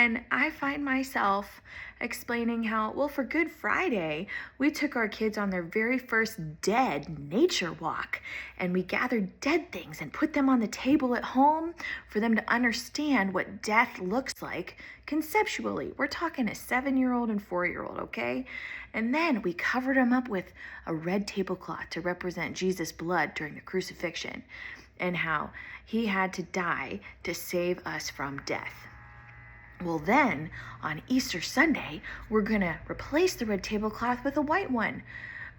And I find myself explaining how, well, for Good Friday, we took our kids on their very first dead nature walk, and we gathered dead things and put them on the table at home for them to understand what death looks like conceptually. We're talking a 7-year-old and 4-year-old, okay? And then we covered them up with a red tablecloth to represent Jesus' blood during the crucifixion and how he had to die to save us from death. Well, then on Easter Sunday, we're going to replace the red tablecloth with a white one,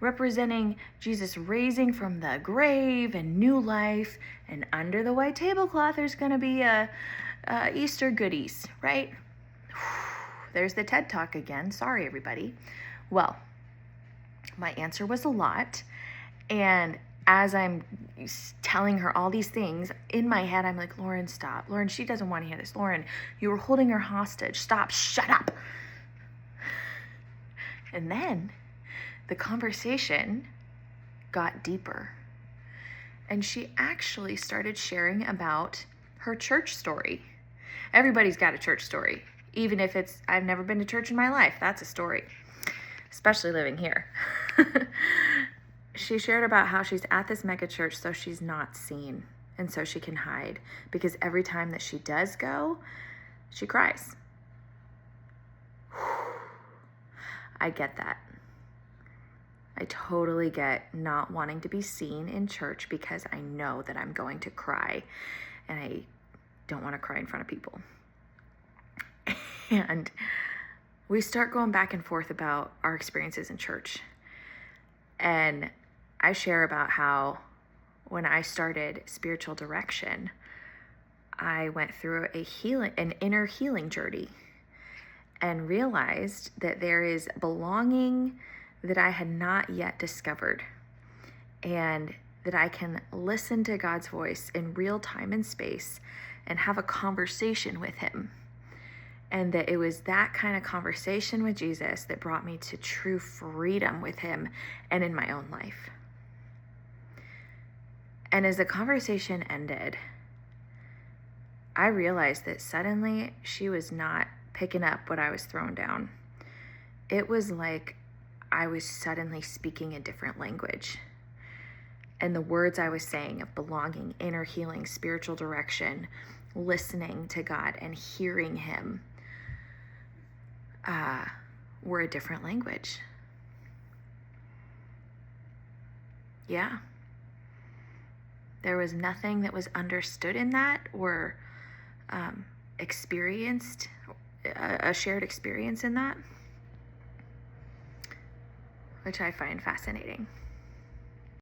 representing Jesus raising from the grave and new life. And under the white tablecloth, there's going to be a Easter goodies, right? There's the TED Talk again. Sorry, everybody. Well, my answer was a lot. And as I'm telling her all these things, in my head, I'm like, Lauren, stop. Lauren, she doesn't want to hear this. Lauren, you were holding her hostage. Stop. Shut up. And then the conversation got deeper. And she actually started sharing about her church story. Everybody's got a church story. Even if it's, I've never been to church in my life, that's a story. Especially living here. She shared about how she's at this mega church so she's not seen and so she can hide, because every time that she does go, she cries. I get that. I totally get not wanting to be seen in church because I know that I'm going to cry and I don't want to cry in front of people. And we start going back and forth about our experiences in church. And I share about how when I started spiritual direction, I went through an inner healing journey and realized that there is belonging that I had not yet discovered, and that I can listen to God's voice in real time and space and have a conversation with him. And that it was that kind of conversation with Jesus that brought me to true freedom with him and in my own life. And as the conversation ended, I realized that suddenly she was not picking up what I was throwing down. It was like I was suddenly speaking a different language. And the words I was saying of belonging, inner healing, spiritual direction, listening to God and hearing him were a different language. Yeah. There was nothing that was understood in that or experienced, a shared experience in that, which I find fascinating.